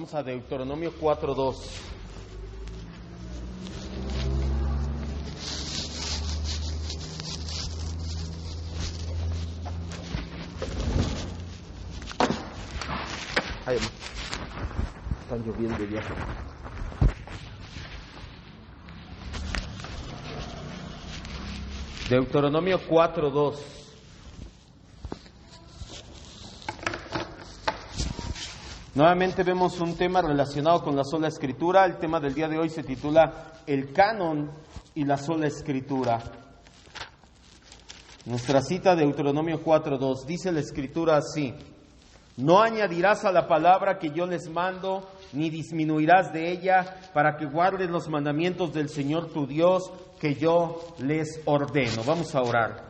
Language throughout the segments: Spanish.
Vamos a Deuteronomio 4:2. Ay, están lloviendo ya. Deuteronomio 4:2. Nuevamente vemos un tema relacionado con la sola escritura. El tema del día de hoy se titula El canon y la sola escritura. Nuestra cita, Deuteronomio 4:2, dice la escritura así: no añadirás a la palabra que yo les mando, ni disminuirás de ella, para que guardes los mandamientos del Señor tu Dios, que yo les ordeno. Vamos a orar.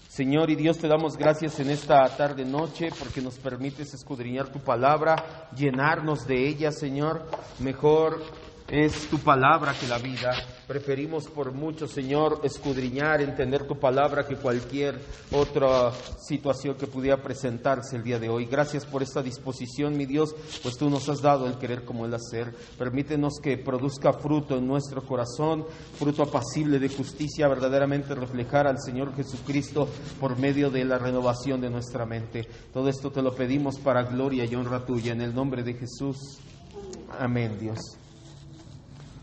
Señor y Dios, te damos gracias en esta tarde noche porque nos permites escudriñar tu palabra, llenarnos de ella, Señor. Mejor es tu palabra que la vida. Preferimos por mucho, Señor, escudriñar, entender tu palabra que cualquier otra situación que pudiera presentarse el día de hoy. Gracias por esta disposición, mi Dios, pues tú nos has dado el querer como el hacer. Permítenos que produzca fruto en nuestro corazón, fruto apacible de justicia, verdaderamente reflejar al Señor Jesucristo por medio de la renovación de nuestra mente. Todo esto te lo pedimos para gloria y honra tuya, en el nombre de Jesús. Amén, Dios.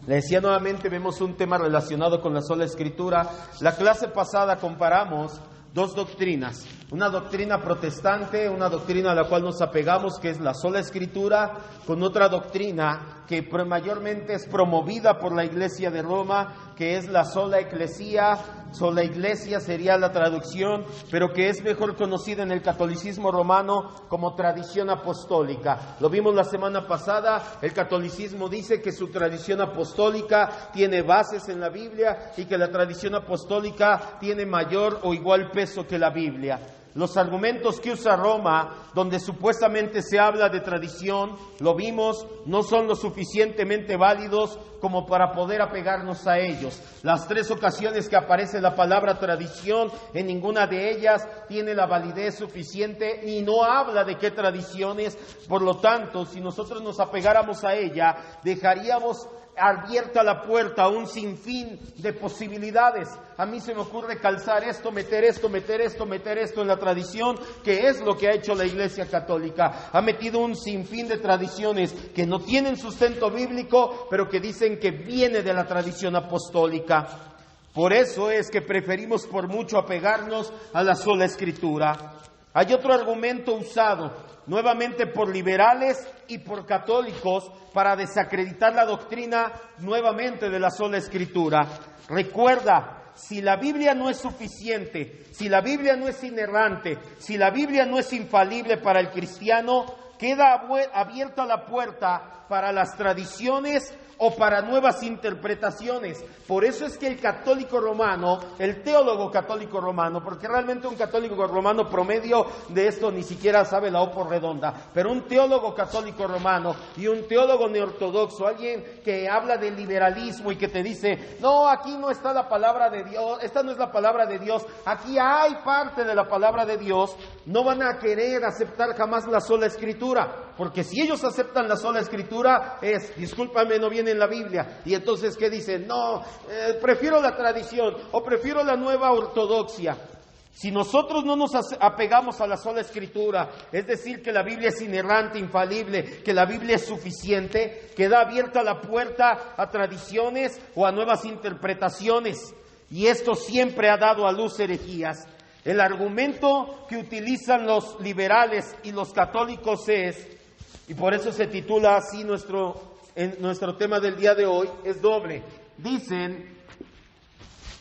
Le decía nuevamente, vemos un tema relacionado con la sola escritura. La clase pasada comparamos dos doctrinas, una doctrina protestante, una doctrina a la cual nos apegamos, que es la sola escritura, con otra doctrina que mayormente es promovida por la Iglesia de Roma, que es la sola eclesía. Sola iglesia sería la traducción, pero que es mejor conocida en el catolicismo romano como tradición apostólica. Lo vimos la semana pasada. El catolicismo dice que su tradición apostólica tiene bases en la Biblia y que la tradición apostólica tiene mayor o igual peso que la Biblia. Los argumentos que usa Roma, donde supuestamente se habla de tradición, lo vimos, no son lo suficientemente válidos como para poder apegarnos a ellos. Las 3 ocasiones que aparece la palabra tradición, en ninguna de ellas tiene la validez suficiente y no habla de qué tradiciones. Por lo tanto, si nosotros nos apegáramos a ella, dejaríamos abierta la puerta a un sinfín de posibilidades. A mí se me ocurre calzar esto, meter esto en la tradición, que es lo que ha hecho la Iglesia Católica. Ha metido un sinfín de tradiciones que no tienen sustento bíblico, pero que dicen que viene de la tradición apostólica. Por eso es que preferimos por mucho apegarnos a la sola escritura. Hay otro argumento usado nuevamente por liberales y por católicos para desacreditar la doctrina nuevamente de la sola escritura. Recuerda, si la Biblia no es suficiente, si la Biblia no es inerrante, si la Biblia no es infalible para el cristiano, queda abierta la puerta para las tradiciones o para nuevas interpretaciones. Por eso es que el católico romano, el teólogo católico romano, porque realmente un católico romano promedio de esto ni siquiera sabe la O por redonda, pero un teólogo católico romano y un teólogo neortodoxo, alguien que habla de liberalismo y que te dice, no, aquí no está la palabra de Dios, esta no es la palabra de Dios, aquí hay parte de la palabra de Dios, no van a querer aceptar jamás la sola escritura, porque si ellos aceptan la sola escritura discúlpame, no viene en la Biblia. Y entonces, ¿qué dicen? No, prefiero la tradición o prefiero la nueva ortodoxia. Si nosotros no nos apegamos a la sola escritura, es decir, que la Biblia es inerrante, infalible, que la Biblia es suficiente, queda abierta la puerta a tradiciones o a nuevas interpretaciones. Y esto siempre ha dado a luz herejías. El argumento que utilizan los liberales y los católicos y por eso se titula así nuestro tema del día de hoy, es doble. Dicen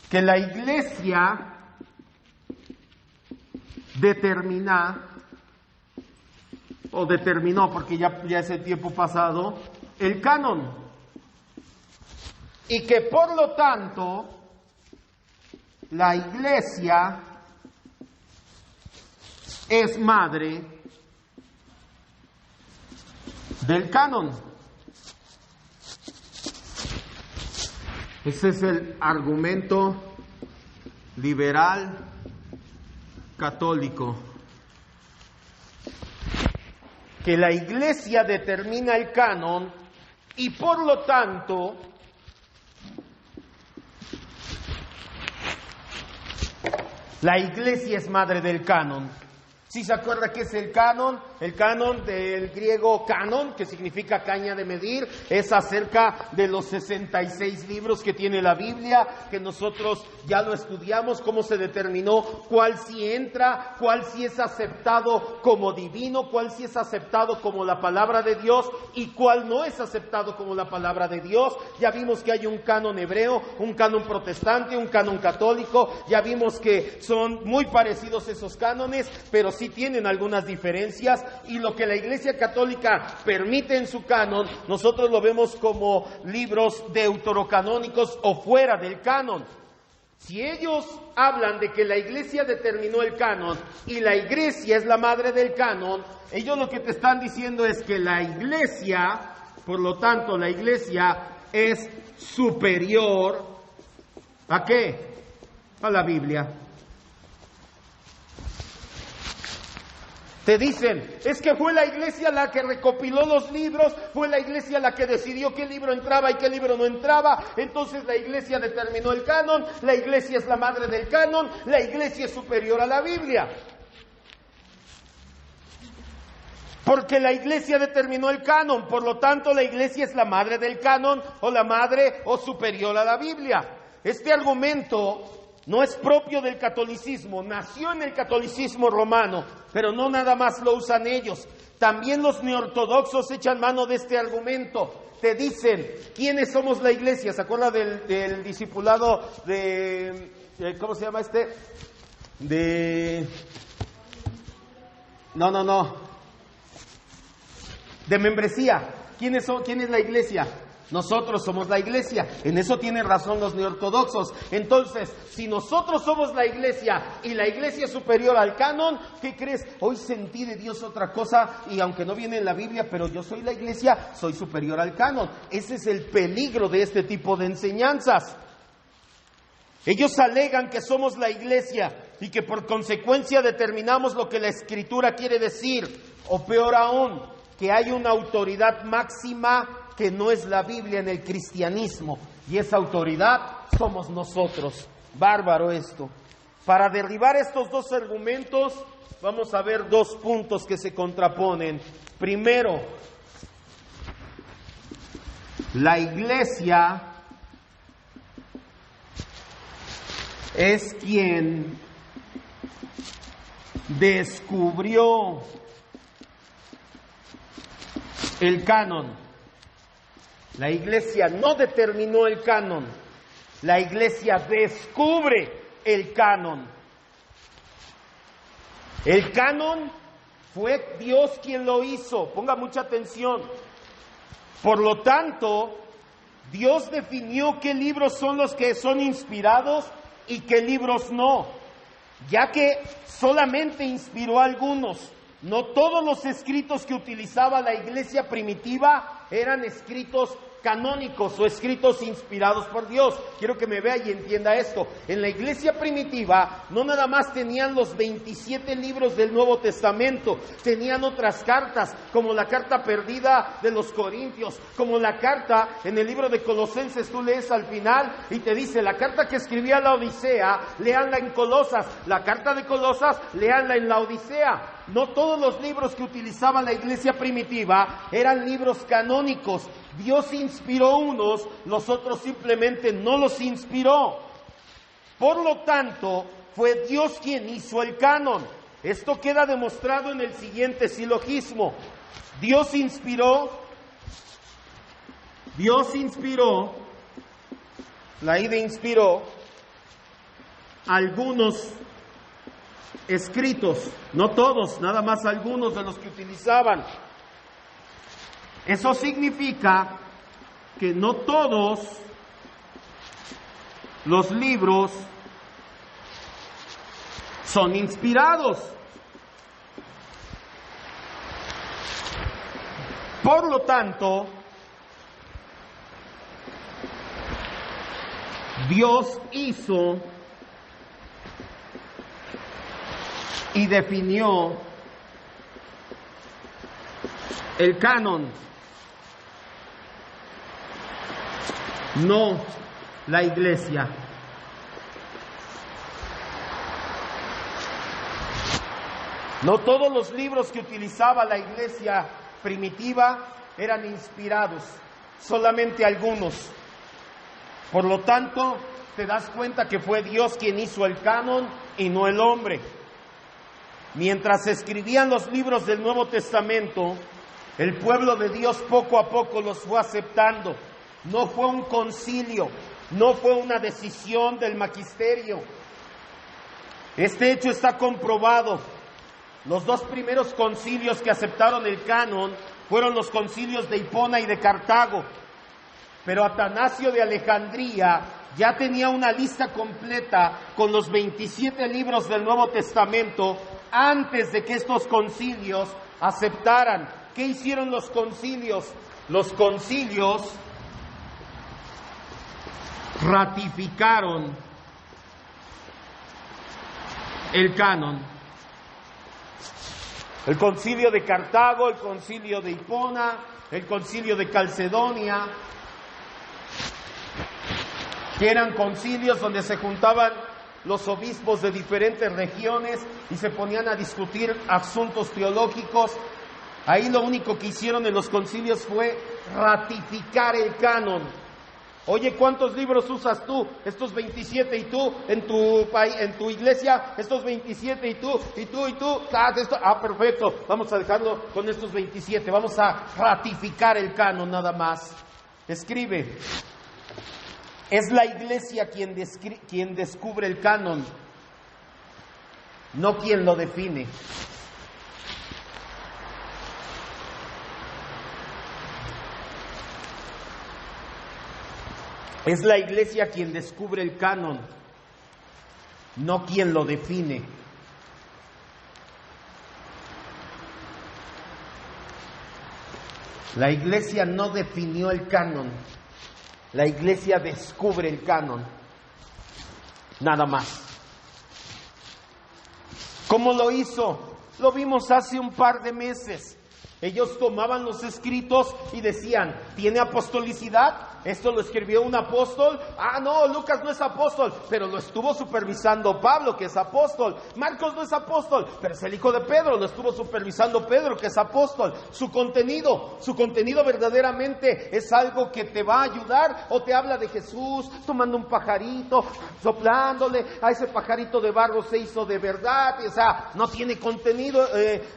que la Iglesia determinó, porque ya es el tiempo pasado, el canon, y que por lo tanto la Iglesia es madre del canon. Ese es el argumento liberal católico. que la Iglesia determina el canon y por lo tanto la Iglesia es madre del canon. ¿Sí se acuerda qué es el canon? El canon del griego canon, que significa caña de medir, es acerca de los 66 libros que tiene la Biblia, que nosotros ya lo estudiamos, cómo se determinó cuál sí entra, cuál sí es aceptado como divino, cuál sí es aceptado como la palabra de Dios y cuál no es aceptado como la palabra de Dios. Ya vimos que hay un canon hebreo, un canon protestante, un canon católico, ya vimos que son muy parecidos esos cánones, pero sí tienen algunas diferencias, y lo que la Iglesia Católica permite en su canon, nosotros lo vemos como libros deuterocanónicos o fuera del canon. Si ellos hablan de que la Iglesia determinó el canon y la Iglesia es la madre del canon, ellos lo que te están diciendo es que la Iglesia, por lo tanto, la Iglesia es superior ¿a qué? A la Biblia. Te dicen, es que fue la Iglesia la que recopiló los libros, fue la Iglesia la que decidió qué libro entraba y qué libro no entraba, entonces la Iglesia determinó el canon, la Iglesia es la madre del canon, la Iglesia es superior a la Biblia. Porque la Iglesia determinó el canon, por lo tanto la Iglesia es la madre del canon, o la madre o superior a la Biblia. Este argumento no es propio del catolicismo, nació en el catolicismo romano, pero no nada más lo usan ellos. También los neortodoxos echan mano de este argumento. Te dicen, ¿quiénes somos la Iglesia? ¿Se acuerda del discipulado de ¿cómo se llama este? De membresía. ¿Quién es la Iglesia? Nosotros somos la Iglesia. En eso tienen razón los neortodoxos. Entonces, si nosotros somos la Iglesia y la Iglesia es superior al canon, ¿qué crees? Hoy sentí de Dios otra cosa, y aunque no viene en la Biblia, pero yo soy la Iglesia, soy superior al canon. Ese es el peligro de este tipo de enseñanzas. Ellos alegan que somos la Iglesia y que por consecuencia determinamos lo que la Escritura quiere decir, o peor aún, que hay una autoridad máxima que no es la Biblia en el cristianismo, y esa autoridad somos nosotros. Bárbaro esto. Para derribar estos dos argumentos, vamos a ver dos puntos que se contraponen. Primero, la Iglesia es quien descubrió el canon. La Iglesia no determinó el canon, la Iglesia descubre el canon. El canon fue Dios quien lo hizo, ponga mucha atención. Por lo tanto, Dios definió qué libros son los que son inspirados y qué libros no, ya que solamente inspiró a algunos. No todos los escritos que utilizaba la Iglesia primitiva eran escritos canónicos o escritos inspirados por Dios. Quiero que me vea y entienda esto. En la Iglesia primitiva no nada más tenían los 27 libros del Nuevo Testamento, tenían otras cartas, como la carta perdida de los Corintios, como la carta en el libro de Colosenses. Tú lees al final y te dice, la carta que escribía la Odisea, léanla en Colosas, la carta de Colosas, léanla en la Odisea. No todos los libros que utilizaba la Iglesia primitiva eran libros canónicos. Dios inspiró unos, los otros simplemente no los inspiró. Por lo tanto, fue Dios quien hizo el canon. Esto queda demostrado en el siguiente silogismo. Dios inspiró, la idea inspiró algunos escritos, no todos, nada más algunos de los que utilizaban. Eso significa que no todos los libros son inspirados. Por lo tanto, Dios hizo y definió el canon, no la iglesia. No todos los libros que utilizaba la iglesia primitiva eran inspirados, solamente algunos. Por lo tanto, te das cuenta que fue Dios quien hizo el canon y no el hombre. Mientras se escribían los libros del Nuevo Testamento, el pueblo de Dios poco a poco los fue aceptando. No fue un concilio, no fue una decisión del magisterio. Este hecho está comprobado. Los dos primeros concilios que aceptaron el canon fueron los concilios de Hipona y de Cartago. Pero Atanasio de Alejandría ya tenía una lista completa con los 27 libros del Nuevo Testamento antes de que estos concilios aceptaran. ¿Qué hicieron los concilios? Los concilios ratificaron el canon. El concilio de Cartago, el concilio de Hipona, el concilio de Calcedonia, que eran concilios donde se juntaban los obispos de diferentes regiones y se ponían a discutir asuntos teológicos. Ahí lo único que hicieron en los concilios fue ratificar el canon. Oye, ¿cuántos libros usas tú? Estos 27, y tú en tu iglesia, estos 27, y tú. Perfecto, vamos a dejarlo con estos 27, vamos a ratificar el canon nada más. Escribe, es la iglesia quien descubre el canon, no quien lo define. Es la iglesia quien descubre el canon, no quien lo define. La iglesia no definió el canon, la iglesia descubre el canon, nada más. ¿Cómo lo hizo? Lo vimos hace un par de meses. Ellos tomaban los escritos y decían, ¿tiene apostolicidad? ¿Esto lo escribió un apóstol? Ah, no, Lucas no es apóstol, pero lo estuvo supervisando Pablo, que es apóstol. Marcos no es apóstol, pero es el hijo de Pedro, lo estuvo supervisando Pedro, que es apóstol. Su contenido verdaderamente es algo que te va a ayudar, o te habla de Jesús tomando un pajarito, soplándole, a ese pajarito de barro se hizo de verdad, o sea, no tiene contenido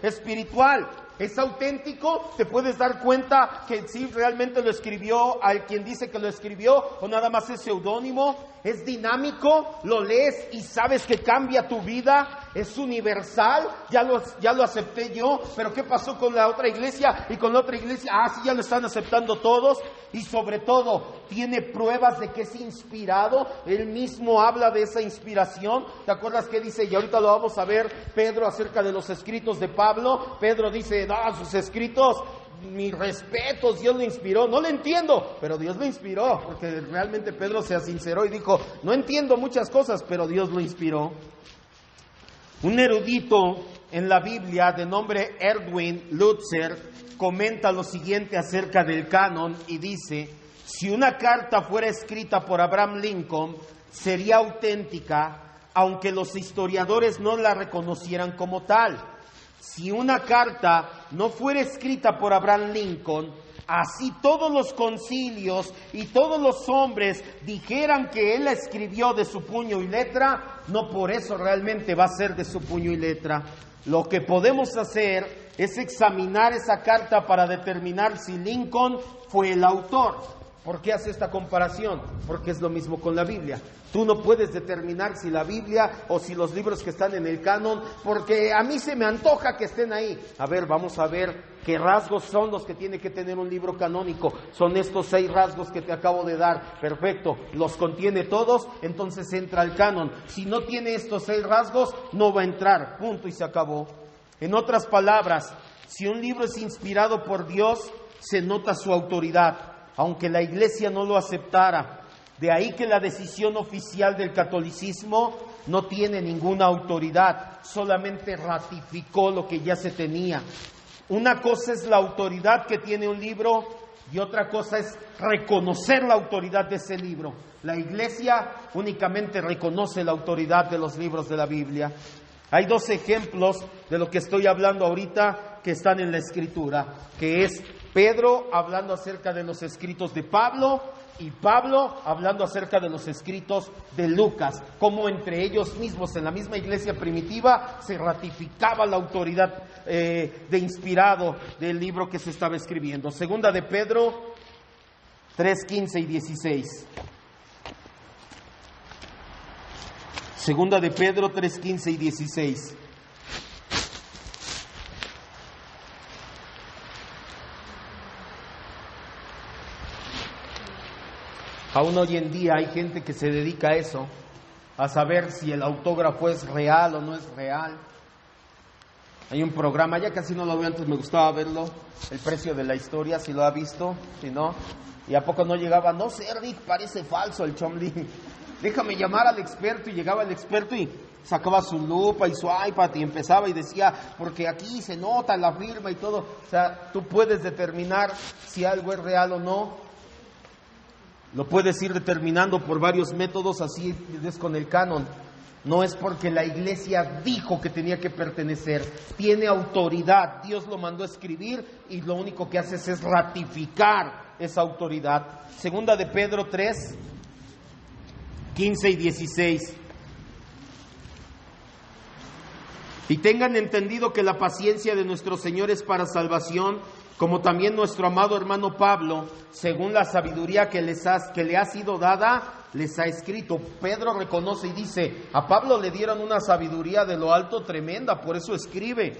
espiritual. ¿Es auténtico? ¿Te puedes dar cuenta que sí realmente lo escribió al quien dice que lo escribió o nada más es seudónimo? ¿Es dinámico? ¿Lo lees y sabes que cambia tu vida? ¿Es universal? Ya lo acepté yo, pero ¿qué pasó con la otra iglesia y con la otra iglesia? Ah, sí, ya lo están aceptando todos. Y sobre todo, ¿tiene pruebas de que es inspirado? Él mismo habla de esa inspiración. ¿Te acuerdas qué dice? Y ahorita lo vamos a ver, Pedro, acerca de los escritos de Pablo. Pedro dice, no, sus escritos, mis respetos, Dios lo inspiró. No lo entiendo, pero Dios lo inspiró, porque realmente Pedro se sinceró y dijo, no entiendo muchas cosas, pero Dios lo inspiró. Un erudito en la Biblia de nombre Erwin Lutzer comenta lo siguiente acerca del canon y dice, si una carta fuera escrita por Abraham Lincoln, sería auténtica, aunque los historiadores no la reconocieran como tal. Si una carta no fuera escrita por Abraham Lincoln, así todos los concilios y todos los hombres dijeran que él la escribió de su puño y letra, no por eso realmente va a ser de su puño y letra. Lo que podemos hacer es examinar esa carta para determinar si Lincoln fue el autor. ¿Por qué hace esta comparación? Porque es lo mismo con la Biblia. Tú no puedes determinar si la Biblia o si los libros que están en el canon, porque a mí se me antoja que estén ahí. A ver, vamos a ver qué rasgos son los que tiene que tener un libro canónico. Son estos 6 rasgos que te acabo de dar. Perfecto, los contiene todos, entonces entra al canon. Si no tiene estos 6 rasgos, no va a entrar. Punto y se acabó. En otras palabras, si un libro es inspirado por Dios, se nota su autoridad, aunque la iglesia no lo aceptara. De ahí que la decisión oficial del catolicismo no tiene ninguna autoridad, solamente ratificó lo que ya se tenía. Una cosa es la autoridad que tiene un libro y otra cosa es reconocer la autoridad de ese libro. La iglesia únicamente reconoce la autoridad de los libros de la Biblia. Hay dos ejemplos de lo que estoy hablando ahorita que están en la Escritura, que es Pedro hablando acerca de los escritos de Pablo y Pablo hablando acerca de los escritos de Lucas, como entre ellos mismos en la misma iglesia primitiva se ratificaba la autoridad de inspirado del libro que se estaba escribiendo. Segunda de Pedro 3:15 y 16. Segunda de Pedro 3:15 y 16. Aún hoy en día hay gente que se dedica a eso, a saber si el autógrafo es real o no es real. Hay un programa, ya casi no lo veo, antes me gustaba verlo, El precio de la historia, si lo ha visto, si no, y a poco no llegaba, no sé, Rick, parece falso el Chomli, déjame llamar al experto, y llegaba el experto y sacaba su lupa y su iPad y empezaba y decía, porque aquí se nota la firma y todo. O sea, tú puedes determinar si algo es real o no. Lo puedes ir determinando por varios métodos, así es con el canon. No es porque la iglesia dijo que tenía que pertenecer, tiene autoridad. Dios lo mandó a escribir y lo único que haces es ratificar esa autoridad. Segunda de Pedro 3:15 y 16. Y tengan entendido que la paciencia de nuestro Señor es para salvación, como también nuestro amado hermano Pablo, según la sabiduría que le ha sido dada, les ha escrito. Pedro reconoce y dice, a Pablo le dieron una sabiduría de lo alto tremenda, por eso escribe.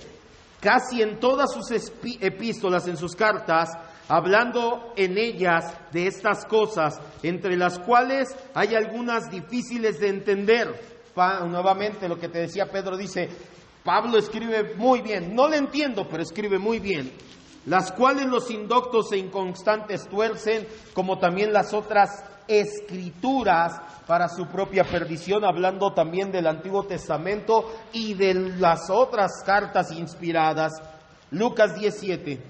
Casi en todas sus epístolas, en sus cartas, hablando en ellas de estas cosas, entre las cuales hay algunas difíciles de entender. Nuevamente lo que te decía Pedro, dice, Pablo escribe muy bien, no le entiendo, pero escribe muy bien. Las cuales los indoctos e inconstantes tuercen, como también las otras escrituras para su propia perdición, hablando también del Antiguo Testamento y de las otras cartas inspiradas. Lucas 17.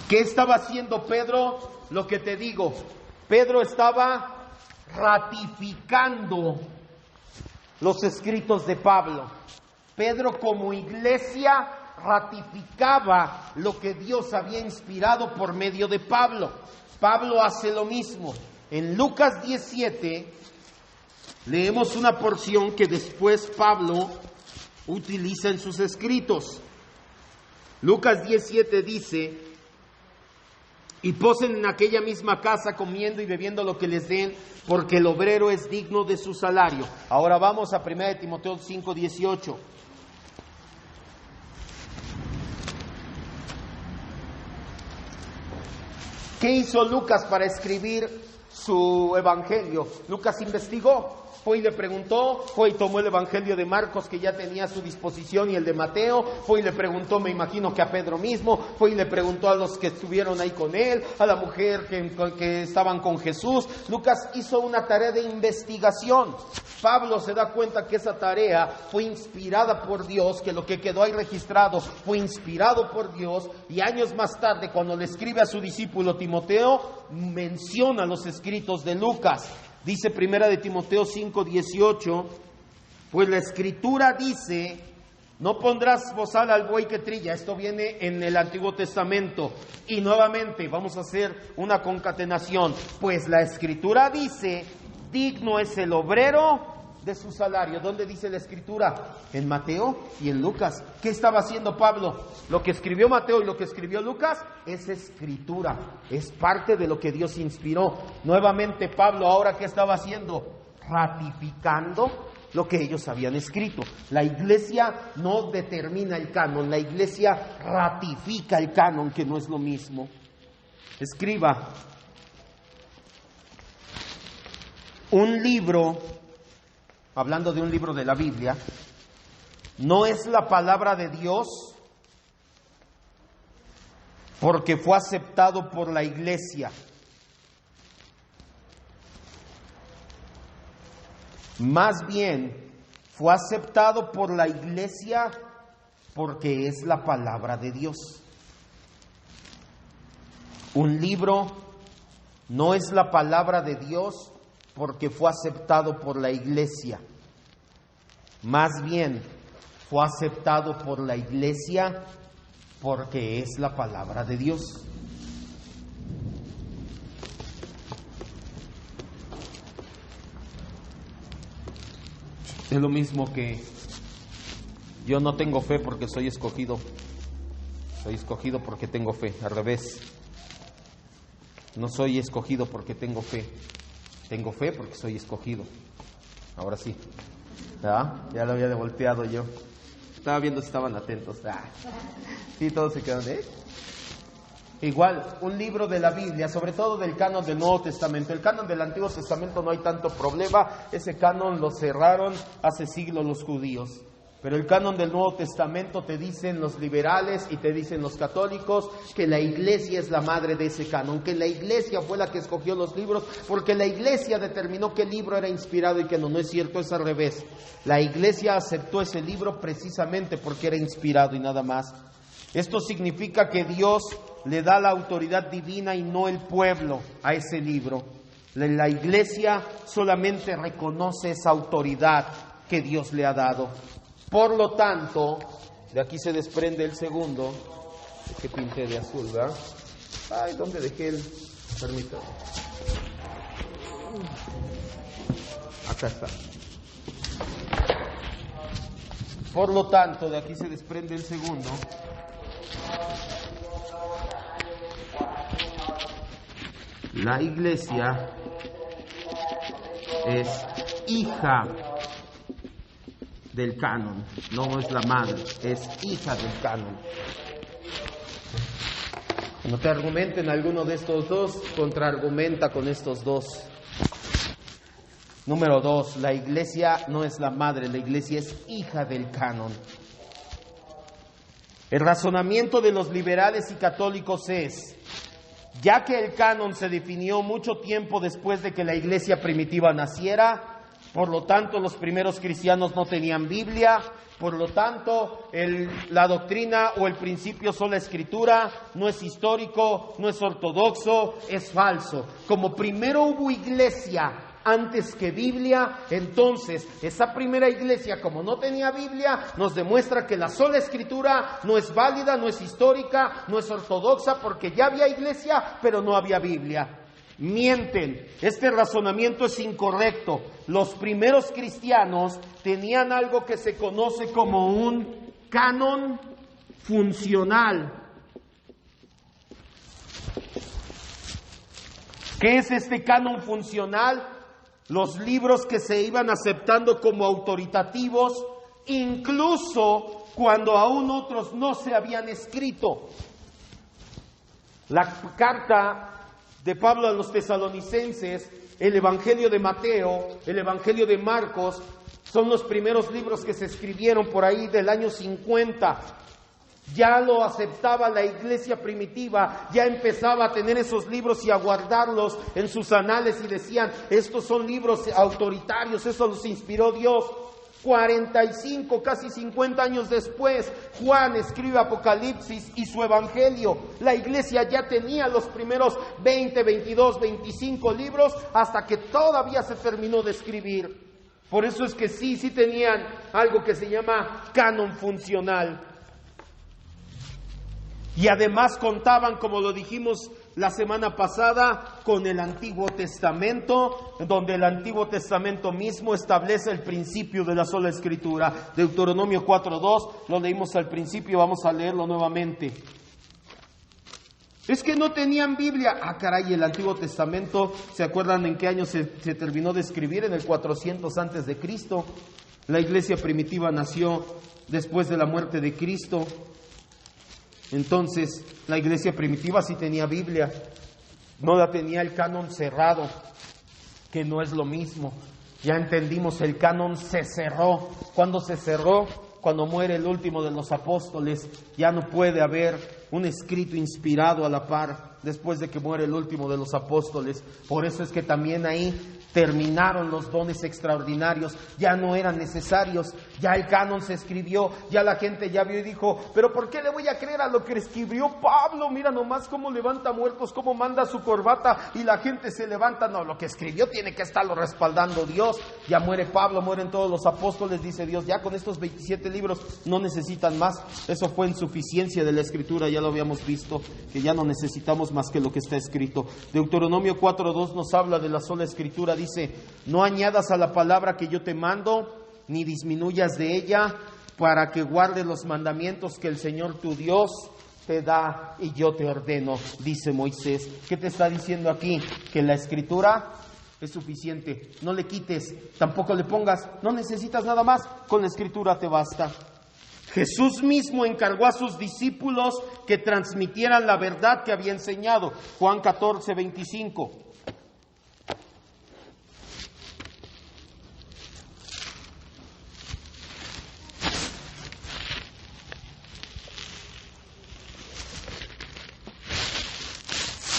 ¿Qué estaba haciendo Pedro? Lo que te digo, Pedro estaba ratificando los escritos de Pablo. Pedro como iglesia ratificaba lo que Dios había inspirado por medio de Pablo. Pablo hace lo mismo. En Lucas 17 leemos una porción que después Pablo utiliza en sus escritos. Lucas 17 dice, y posen en aquella misma casa comiendo y bebiendo lo que les den, porque el obrero es digno de su salario. Ahora vamos a 1 Timoteo 5:18. ¿Qué hizo Lucas para escribir su evangelio? Lucas investigó, fue y le preguntó, fue y tomó el evangelio de Marcos que ya tenía a su disposición y el de Mateo, fue y le preguntó, me imagino que a Pedro mismo, fue y le preguntó a los que estuvieron ahí con él, a la mujer que estaban con Jesús. Lucas hizo una tarea de investigación. Pablo se da cuenta que esa tarea fue inspirada por Dios, que lo que quedó ahí registrado fue inspirado por Dios, y años más tarde, cuando le escribe a su discípulo Timoteo, menciona los escritos de Lucas. Dice 1 Timoteo 5:18, pues la Escritura dice, no pondrás bozal al buey que trilla. Esto viene en el Antiguo Testamento. Y nuevamente vamos a hacer una concatenación. Pues la Escritura dice, digno es el obrero de su salario. ¿Dónde dice la Escritura? En Mateo y en Lucas. ¿Qué estaba haciendo Pablo? Lo que escribió Mateo y lo que escribió Lucas es Escritura, es parte de lo que Dios inspiró. Nuevamente Pablo, ¿ahora qué estaba haciendo? Ratificando lo que ellos habían escrito. La iglesia no determina el canon, la iglesia ratifica el canon, que no es lo mismo. Escriba. Un libro, hablando de un libro de la Biblia, no es la palabra de Dios porque fue aceptado por la iglesia. Más bien Fue aceptado por la iglesia porque es la palabra de Dios. Un libro no es la palabra de Dios porque fue aceptado por la iglesia. Más bien, fue aceptado por la iglesia porque es la palabra de Dios. Es lo mismo que yo no tengo fe porque soy escogido. Soy escogido porque tengo fe. Al revés. No soy escogido porque tengo fe. Tengo fe porque soy escogido. Ahora sí. ¿Ah? Ya lo había volteado yo. Estaba viendo si estaban atentos. Sí, todos se quedan, Igual, un libro de la Biblia, sobre todo del canon del Nuevo Testamento. El canon del Antiguo Testamento no hay tanto problema. Ese canon lo cerraron hace siglos los judíos. Pero el canon del Nuevo Testamento te dicen los liberales y te dicen los católicos que la iglesia es la madre de ese canon, que la iglesia fue la que escogió los libros, porque la iglesia determinó qué libro era inspirado y que no es cierto, es al revés. La iglesia aceptó ese libro precisamente porque era inspirado y nada más. Esto significa que Dios le da la autoridad divina y no el pueblo a ese libro. La iglesia solamente reconoce esa autoridad que Dios le ha dado. Por lo tanto, de aquí se desprende el segundo, que pinté de azul, ¿verdad? Ay, ¿dónde dejé el? Permítame. Acá está. Por lo tanto, de aquí se desprende el segundo. La iglesia es hija del canon, no es la madre, es hija del canon. No te argumenten alguno de estos dos, contraargumenta con estos dos. Número 2, la iglesia no es la madre, la iglesia es hija del canon. El razonamiento de los liberales y católicos es, ya que el canon se definió mucho tiempo después de que la iglesia primitiva naciera, por lo tanto los primeros cristianos no tenían Biblia, por lo tanto la doctrina o el principio sola escritura no es histórico, no es ortodoxo, es falso. Como primero hubo iglesia antes que Biblia, entonces esa primera iglesia, como no tenía Biblia, nos demuestra que la sola escritura no es válida, no es histórica, no es ortodoxa, porque ya había iglesia, pero no había Biblia. Mienten, este razonamiento es incorrecto. Los primeros cristianos tenían algo que se conoce como un canon funcional. ¿Qué es este canon funcional? Los libros que se iban aceptando como autoritativos, incluso cuando aún otros no se habían escrito. La carta de Pablo a los tesalonicenses, el Evangelio de Mateo, el Evangelio de Marcos, son los primeros libros que se escribieron por ahí del año 50. Ya lo aceptaba la iglesia primitiva, ya empezaba a tener esos libros y a guardarlos en sus anales y decían, estos son libros autoritarios, eso los inspiró Dios. 45, casi 50 años después, Juan escribe Apocalipsis y su Evangelio. La iglesia ya tenía los primeros 20, 22, 25 libros hasta que todavía se terminó de escribir. Por eso es que sí tenían algo que se llama canon funcional. Y además contaban, como lo dijimos la semana pasada, con el Antiguo Testamento, donde el Antiguo Testamento mismo establece el principio de la sola escritura. Deuteronomio 4:2, lo leímos al principio, vamos a leerlo nuevamente. Es que no tenían Biblia. Ah, caray, el Antiguo Testamento, ¿se acuerdan en qué año se terminó de escribir? En el 400 antes de Cristo. La iglesia primitiva nació después de la muerte de Cristo. Entonces, la iglesia primitiva sí tenía Biblia, no la tenía el canon cerrado, que no es lo mismo. Ya entendimos, el canon se cerró. ¿Cuándo se cerró? Cuando muere el último de los apóstoles. Ya no puede haber un escrito inspirado a la par después de que muere el último de los apóstoles. Por eso es que también ahí terminaron los dones extraordinarios, ya no eran necesarios, ya el canon se escribió, ya la gente ya vio y dijo, pero ¿por qué le voy a creer a lo que escribió Pablo? Mira nomás cómo levanta muertos, cómo manda su corbata y la gente se levanta. No, lo que escribió tiene que estarlo respaldando Dios. Ya muere Pablo, mueren todos los apóstoles, dice Dios, ya con estos 27 libros no necesitan más. Eso fue insuficiencia de la escritura, ya lo habíamos visto, que ya no necesitamos más que lo que está escrito. Deuteronomio 4:2 nos habla de la sola escritura. Dice, no añadas a la palabra que yo te mando, ni disminuyas de ella, para que guardes los mandamientos que el Señor tu Dios te da y yo te ordeno, dice Moisés. ¿Qué te está diciendo aquí? Que la escritura es suficiente, no le quites, tampoco le pongas, no necesitas nada más, con la escritura te basta. Jesús mismo encargó a sus discípulos que transmitieran la verdad que había enseñado. Juan 14:25.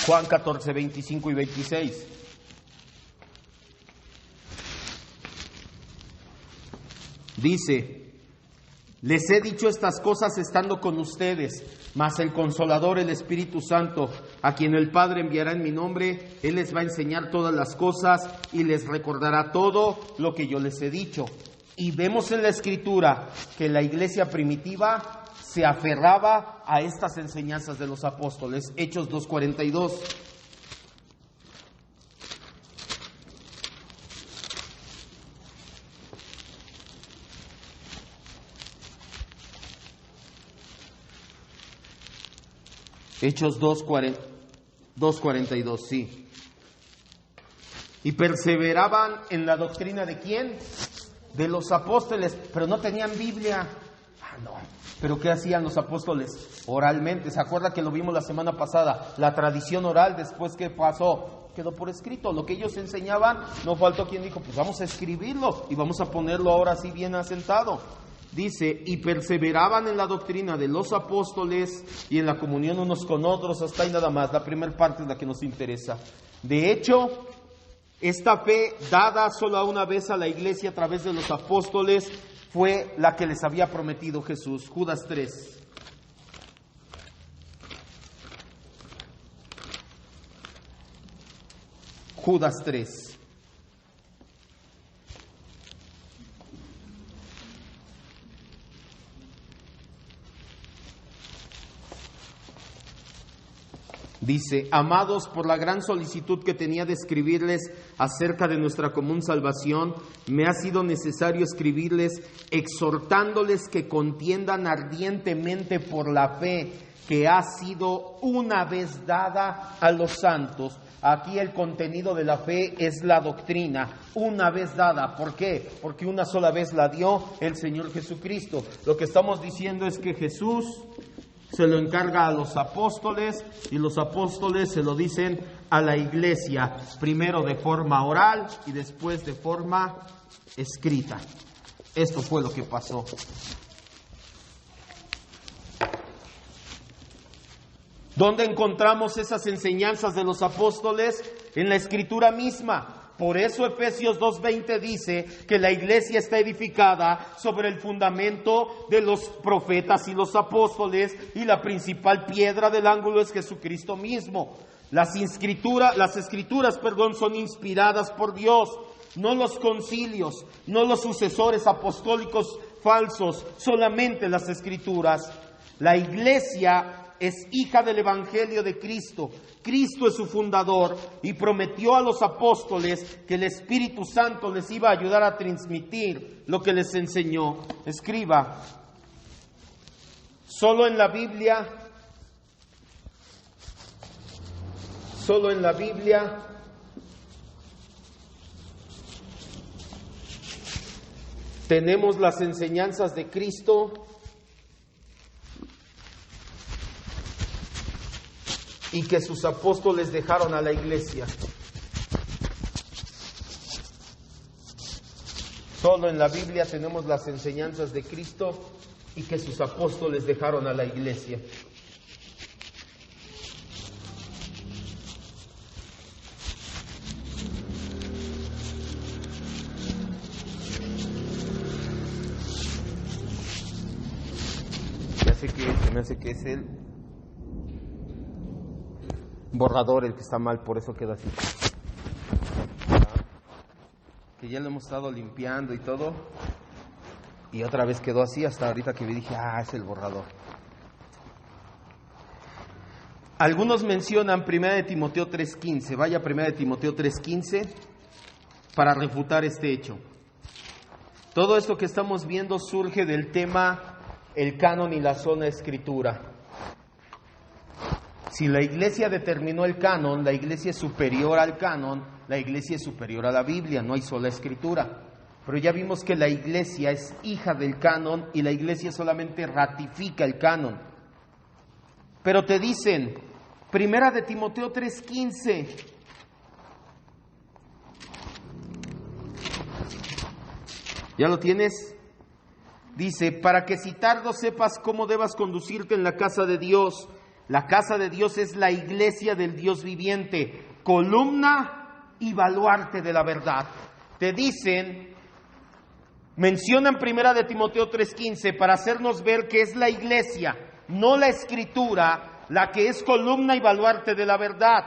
Juan 14:25 y 26. Dice, les he dicho estas cosas estando con ustedes, mas el Consolador, el Espíritu Santo, a quien el Padre enviará en mi nombre, Él les va a enseñar todas las cosas y les recordará todo lo que yo les he dicho. Y vemos en la Escritura que la iglesia primitiva se aferraba a estas enseñanzas de los apóstoles. Hechos 2:42. Hechos 2:42, sí. Y perseveraban en la doctrina de ¿quién? De los apóstoles, pero no tenían Biblia. No. ¿Pero qué hacían los apóstoles? Oralmente. ¿Se acuerda que lo vimos la semana pasada? La tradición oral, después ¿qué pasó? Quedó por escrito. Lo que ellos enseñaban, no faltó quien dijo, pues vamos a escribirlo y vamos a ponerlo ahora sí bien asentado. Dice, y perseveraban en la doctrina de los apóstoles y en la comunión unos con otros, hasta ahí nada más. La primera parte es la que nos interesa. De hecho, esta fe dada solo una vez a la iglesia a través de los apóstoles fue la que les había prometido Jesús. Judas 3. Judas 3. Dice, amados, por la gran solicitud que tenía de escribirles acerca de nuestra común salvación, me ha sido necesario escribirles exhortándoles que contiendan ardientemente por la fe que ha sido una vez dada a los santos. Aquí el contenido de la fe es la doctrina, una vez dada. ¿Por qué? Porque una sola vez la dio el Señor Jesucristo. Lo que estamos diciendo es que Jesús se lo encarga a los apóstoles y los apóstoles se lo dicen a la iglesia, primero de forma oral y después de forma escrita. Esto fue lo que pasó. ¿Dónde encontramos esas enseñanzas de los apóstoles? En la Escritura misma. Por eso Efesios 2:20 dice que la iglesia está edificada sobre el fundamento de los profetas y los apóstoles y la principal piedra del ángulo es Jesucristo mismo. Las escrituras, son inspiradas por Dios, no los concilios, no los sucesores apostólicos falsos, solamente las Escrituras. La iglesia es hija del Evangelio de Cristo. Cristo es su fundador y prometió a los apóstoles que el Espíritu Santo les iba a ayudar a transmitir lo que les enseñó. Escriba, solo en la Biblia tenemos las enseñanzas de Cristo y que sus apóstoles dejaron a la iglesia. Solo en la Biblia tenemos las enseñanzas de Cristo y que sus apóstoles dejaron a la iglesia. me hace que es el borrador el que está mal, por eso queda así. Que ya lo hemos estado limpiando y todo, y otra vez quedó así hasta ahorita que vi, dije, es el borrador. Algunos mencionan 1 de Timoteo 3:15, vaya 1 de Timoteo 3:15 para refutar este hecho. Todo esto que estamos viendo surge del tema el canon y la sola escritura. Si la iglesia determinó el canon, la iglesia es superior al canon, la iglesia es superior a la Biblia, no hay sola escritura. Pero ya vimos que la iglesia es hija del canon y la iglesia solamente ratifica el canon. Pero te dicen, 1 de Timoteo 3:15, ¿ya lo tienes? Dice, para que si tardo sepas cómo debas conducirte en la casa de Dios. La casa de Dios es la iglesia del Dios viviente, columna y baluarte de la verdad. Te dicen, mencionan 1 de Timoteo 3:15 para hacernos ver que es la iglesia, no la escritura, la que es columna y baluarte de la verdad.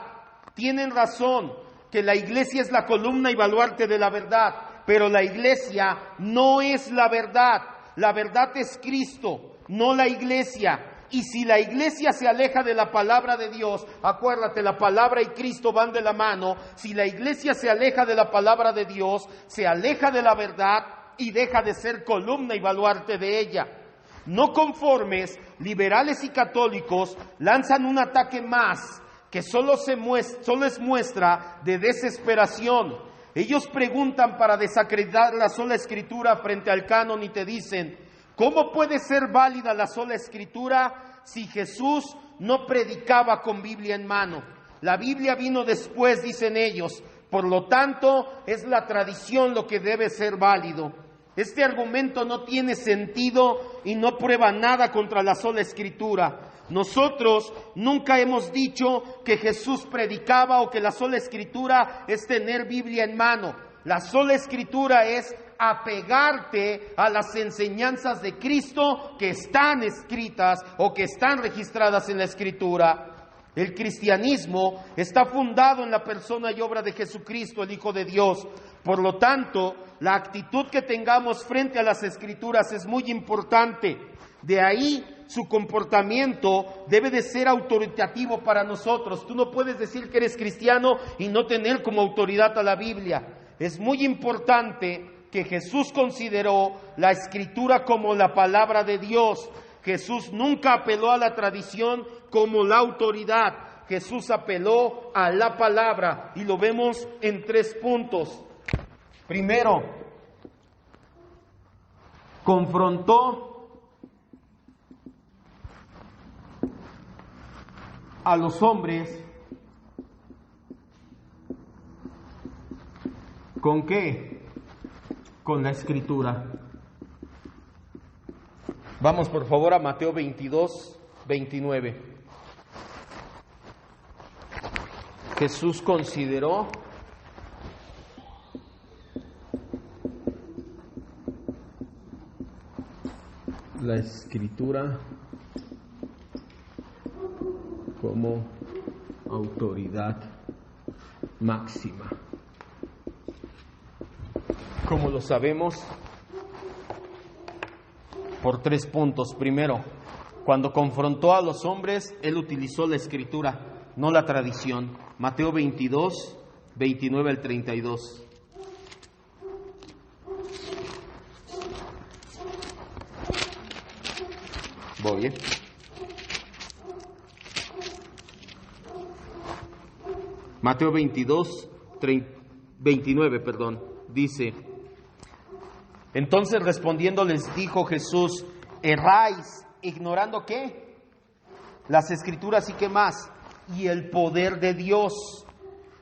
Tienen razón que la iglesia es la columna y baluarte de la verdad, pero la iglesia no es la verdad. La verdad es Cristo, no la iglesia. Y si la iglesia se aleja de la palabra de Dios, acuérdate, la palabra y Cristo van de la mano. Si la iglesia se aleja de la palabra de Dios, se aleja de la verdad y deja de ser columna y baluarte de ella. No conformes, liberales y católicos lanzan un ataque más que solo es muestra de desesperación. Ellos preguntan para desacreditar la sola escritura frente al canon y te dicen, ¿cómo puede ser válida la sola escritura si Jesús no predicaba con Biblia en mano? La Biblia vino después, dicen ellos, por lo tanto es la tradición lo que debe ser válido. Este argumento no tiene sentido y no prueba nada contra la sola escritura. Nosotros nunca hemos dicho que Jesús predicaba o que la sola escritura es tener Biblia en mano. La sola escritura es apegarte a las enseñanzas de Cristo que están escritas o que están registradas en la escritura. El cristianismo está fundado en la persona y obra de Jesucristo, el Hijo de Dios. Por lo tanto, la actitud que tengamos frente a las escrituras es muy importante. De ahí su comportamiento debe de ser autoritativo para nosotros. Tú no puedes decir que eres cristiano y no tener como autoridad a la Biblia. Es muy importante que Jesús consideró la escritura como la palabra de Dios. Jesús nunca apeló a la tradición como la autoridad. Jesús apeló a la palabra y lo vemos en 3 puntos. Primero, confrontó a los hombres. ¿Con qué? Con la escritura. Vamos por favor a Mateo 22:29. Jesús consideró la escritura como autoridad máxima. ¿Cómo lo sabemos? Por 3 puntos. Primero, cuando confrontó a los hombres, él utilizó la escritura, no la tradición. Mateo 22:29 al 32. Voy, Mateo 29, dice: entonces respondiendo les dijo Jesús, erráis, ignorando ¿qué? Las escrituras y qué más, y el poder de Dios,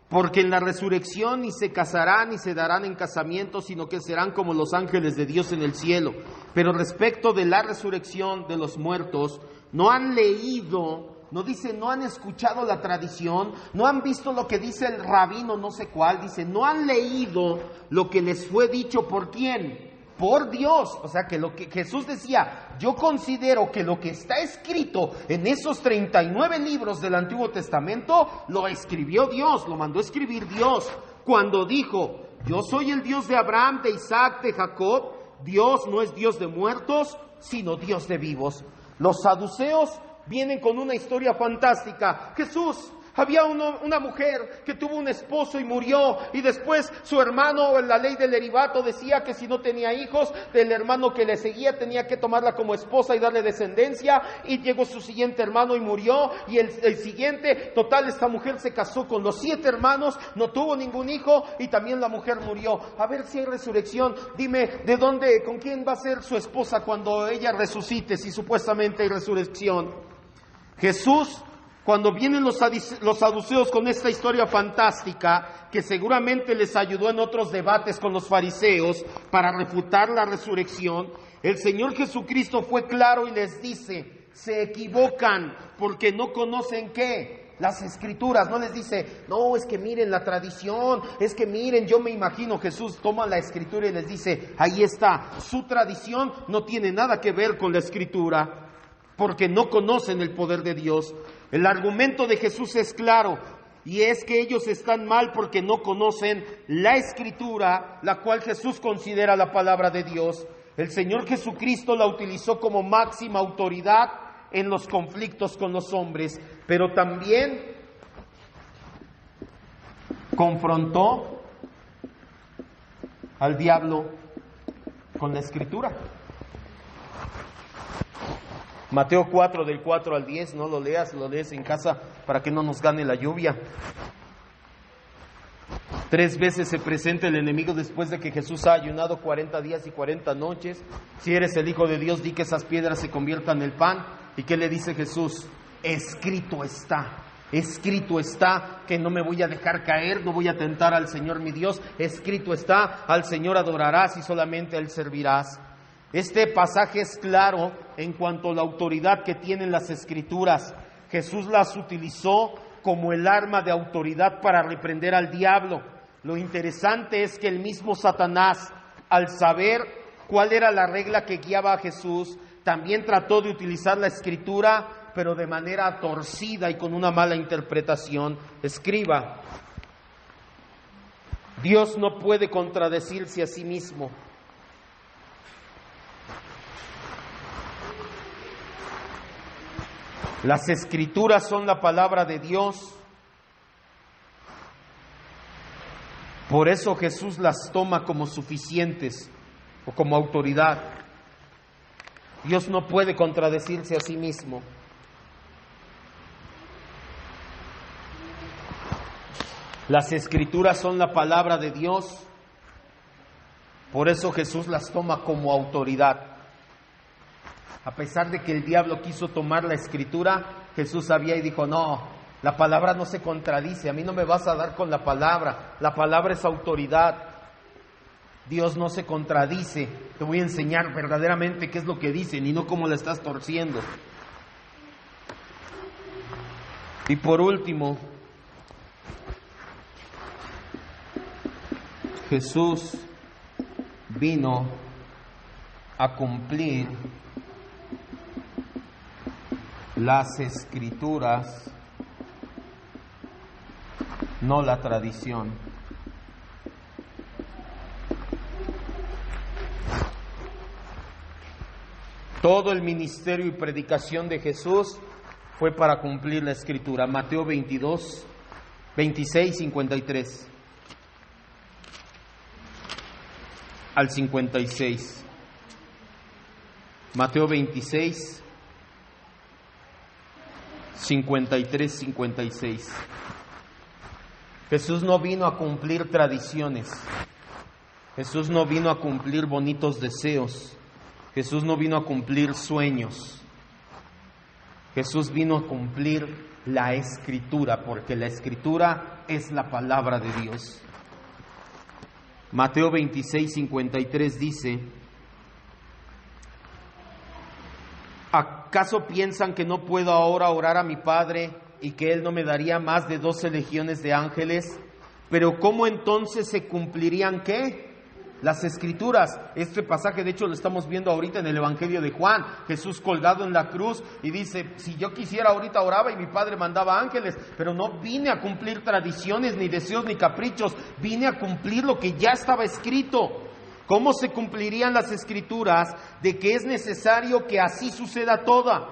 porque en la resurrección ni se casarán ni se darán en casamiento, sino que serán como los ángeles de Dios en el cielo. Pero respecto de la resurrección de los muertos, no han leído, no dice, no han escuchado la tradición, no han visto lo que dice el rabino no sé cuál, dice, no han leído lo que les fue dicho por quién, por Dios. O sea que lo que Jesús decía, yo considero que lo que está escrito en esos 39 libros del Antiguo Testamento, lo escribió Dios, lo mandó escribir Dios. Cuando dijo, yo soy el Dios de Abraham, de Isaac, de Jacob, Dios no es Dios de muertos, sino Dios de vivos. Los saduceos vienen con una historia fantástica. Jesús, había una mujer que tuvo un esposo y murió, y después su hermano, en la ley del derivato, decía que si no tenía hijos, del hermano que le seguía tenía que tomarla como esposa y darle descendencia, y llegó su siguiente hermano y murió, y el siguiente, total, esta mujer se casó con los 7 hermanos, no tuvo ningún hijo, y también la mujer murió. A ver si hay resurrección. Dime, ¿de dónde, con quién va a ser su esposa cuando ella resucite, si supuestamente hay resurrección? Jesús, cuando vienen los saduceos con esta historia fantástica, que seguramente les ayudó en otros debates con los fariseos para refutar la resurrección, el Señor Jesucristo fue claro y les dice, se equivocan porque no conocen ¿qué? Las Escrituras. No les dice, no, es que miren la tradición, es que miren, yo me imagino. Jesús toma la Escritura y les dice, ahí está, su tradición no tiene nada que ver con la Escritura, porque no conocen el poder de Dios. El argumento de Jesús es claro, y es que ellos están mal porque no conocen la Escritura, la cual Jesús considera la palabra de Dios. El Señor Jesucristo la utilizó como máxima autoridad en los conflictos con los hombres, pero también confrontó al diablo con la Escritura. Mateo 4, del 4 al 10, no lo leas, lo lees en casa para que no nos gane la lluvia. 3 veces se presenta el enemigo después de que Jesús ha ayunado 40 días y 40 noches. Si eres el Hijo de Dios, di que esas piedras se conviertan en pan. ¿Y qué le dice Jesús? Escrito está que no me voy a dejar caer, no voy a tentar al Señor mi Dios. Escrito está, al Señor adorarás y solamente a Él servirás. Este pasaje es claro en cuanto a la autoridad que tienen las Escrituras. Jesús las utilizó como el arma de autoridad para reprender al diablo. Lo interesante es que el mismo Satanás, al saber cuál era la regla que guiaba a Jesús, también trató de utilizar la Escritura, pero de manera torcida y con una mala interpretación. Escriba, Dios no puede contradecirse a sí mismo. Las Escrituras son la palabra de Dios. Por eso Jesús las toma como suficientes o como autoridad. Dios no puede contradecirse a sí mismo. Las Escrituras son la palabra de Dios. Por eso Jesús las toma como autoridad. A pesar de que el diablo quiso tomar la Escritura, Jesús sabía y dijo, no, la palabra no se contradice, a mí no me vas a dar con la palabra es autoridad. Dios no se contradice, te voy a enseñar verdaderamente qué es lo que dicen y no cómo la estás torciendo. Y por último, Jesús vino a cumplir las Escrituras, no la tradición. Todo el ministerio y predicación de Jesús fue para cumplir la Escritura. Mateo 22, 26, 53 al 56. Mateo 26, 53, 56. Jesús no vino a cumplir tradiciones. Jesús no vino a cumplir bonitos deseos. Jesús no vino a cumplir sueños. Jesús vino a cumplir la Escritura, porque la Escritura es la palabra de Dios. Mateo 26, 53 dice: ¿acaso piensan que no puedo ahora orar a mi Padre y que Él no me daría más de 12 legiones de ángeles? Pero ¿cómo entonces se cumplirían qué? Las Escrituras, este pasaje de hecho lo estamos viendo ahorita en el Evangelio de Juan, Jesús colgado en la cruz y dice, si yo quisiera ahorita oraba y mi Padre mandaba ángeles, pero no vine a cumplir tradiciones, ni deseos, ni caprichos, vine a cumplir lo que ya estaba escrito. ¿Cómo se cumplirían las Escrituras de que es necesario que así suceda toda?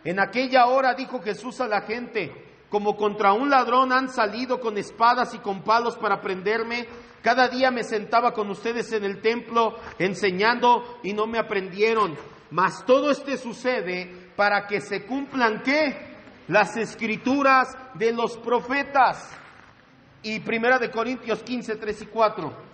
En aquella hora dijo Jesús a la gente, como contra un ladrón han salido con espadas y con palos para prenderme. Cada día me sentaba con ustedes en el templo enseñando y no me aprendieron. Mas todo sucede para que se cumplan, ¿qué? Las Escrituras de los profetas. Y 1 Corintios 15, 3 y 4.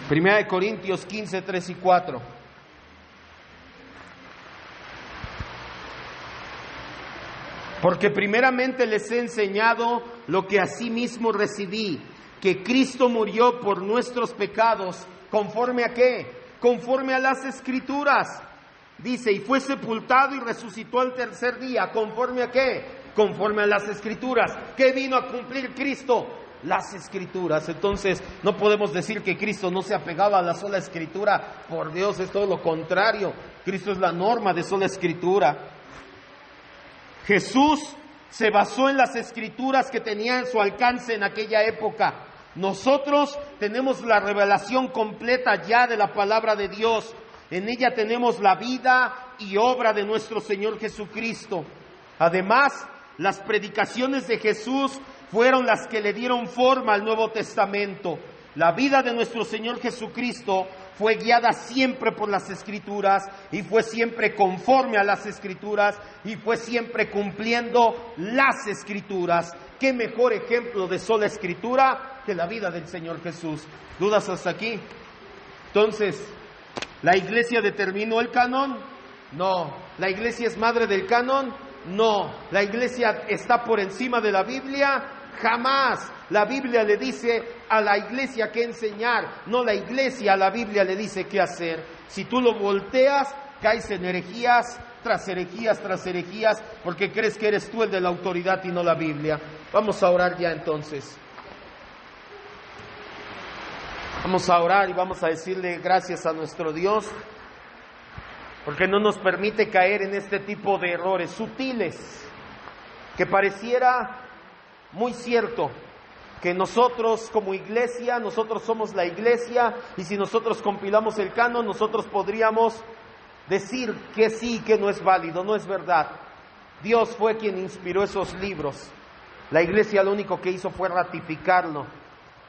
Primera de Corintios 15, 3 y 4. Porque primeramente les he enseñado lo que asimismo recibí, que Cristo murió por nuestros pecados, ¿conforme a qué? Conforme a las Escrituras. Dice, y fue sepultado y resucitó al tercer día, ¿conforme a qué? Conforme a las Escrituras. ¿Qué vino a cumplir Cristo? Las Escrituras. Entonces no podemos decir que Cristo no se apegaba a la sola Escritura. Por Dios, es todo lo contrario. Cristo es la norma de sola Escritura. Jesús se basó en las Escrituras que tenía en su alcance en aquella época. Nosotros tenemos la revelación completa ya de la palabra de Dios. En ella tenemos la vida y obra de nuestro Señor Jesucristo. Además, las predicaciones de Jesús fueron las que le dieron forma al Nuevo Testamento. La vida de nuestro Señor Jesucristo fue guiada siempre por las Escrituras y fue siempre conforme a las Escrituras y fue siempre cumpliendo las Escrituras. ¿Qué mejor ejemplo de sola Escritura que la vida del Señor Jesús? ¿Dudas hasta aquí? Entonces, ¿la Iglesia determinó el canon? No. ¿La Iglesia es madre del canon? No. ¿La Iglesia está por encima de la Biblia? Jamás. La Biblia le dice a la Iglesia qué enseñar, no la Iglesia a la Biblia le dice qué hacer. Si tú lo volteas, caes en herejías, tras herejías, porque crees que eres tú el de la autoridad y no la Biblia. Vamos a orar ya entonces. Vamos a orar y vamos a decirle gracias a nuestro Dios, porque no nos permite caer en este tipo de errores sutiles, que pareciera muy cierto que nosotros como iglesia, nosotros somos la iglesia, y si nosotros compilamos el canon, nosotros podríamos decir que sí, que no es válido. No es verdad. Dios fue quien inspiró esos libros. La iglesia lo único que hizo fue ratificarlo.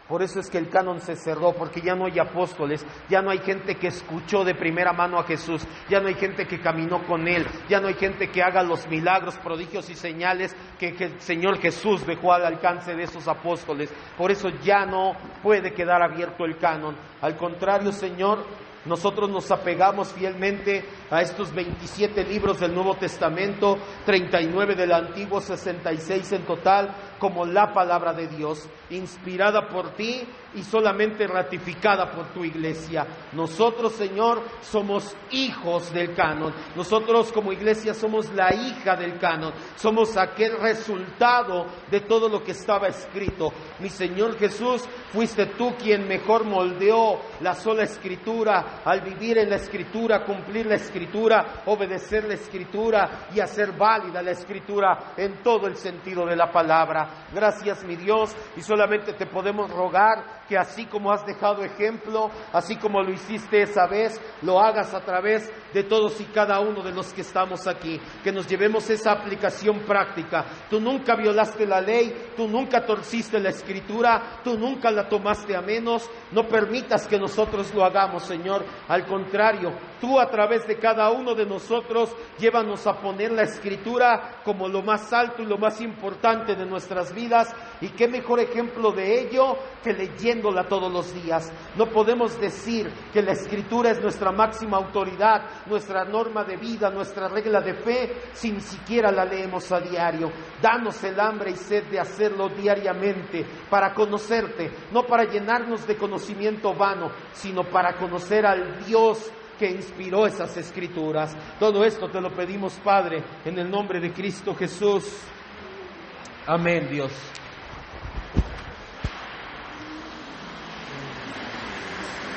Por eso es que el canon se cerró, porque ya no hay apóstoles, ya no hay gente que escuchó de primera mano a Jesús, ya no hay gente que caminó con Él, ya no hay gente que haga los milagros, prodigios y señales que el Señor Jesús dejó al alcance de esos apóstoles. Por eso ya no puede quedar abierto el canon. Al contrario, Señor, nosotros nos apegamos fielmente a estos 27 libros del Nuevo Testamento, 39 del Antiguo, 66 en total, como la palabra de Dios, inspirada por ti y solamente ratificada por tu iglesia. Nosotros, Señor, somos hijos del canon. Nosotros como iglesia somos la hija del canon. Somos aquel resultado de todo lo que estaba escrito. Mi Señor Jesús, fuiste tú quien mejor moldeó la sola Escritura, al vivir en la Escritura, cumplir la Escritura, obedecer la Escritura y hacer válida la Escritura en todo el sentido de la palabra. Gracias, mi Dios, y solamente te podemos rogar que así como has dejado ejemplo, así como lo hiciste esa vez, lo hagas a través de todos y cada uno de los que estamos aquí, que nos llevemos esa aplicación práctica. Tú nunca violaste la ley, tú nunca torciste la Escritura, tú nunca la tomaste a menos. No permitas que nosotros lo hagamos, Señor. Al contrario, tú a través de cada uno de nosotros llévanos a poner la Escritura como lo más alto y lo más importante de nuestras vidas. Y qué mejor ejemplo de ello que leyéndola todos los días. No podemos decir que la Escritura es nuestra máxima autoridad, nuestra norma de vida, nuestra regla de fe, si ni siquiera la leemos a diario. Danos el hambre y sed de hacerlo diariamente, para conocerte, no para llenarnos de conocimiento vano, sino para conocer al Dios que inspiró esas escrituras. Todo esto te lo pedimos, Padre, en el nombre de Cristo Jesús. Amén, Dios.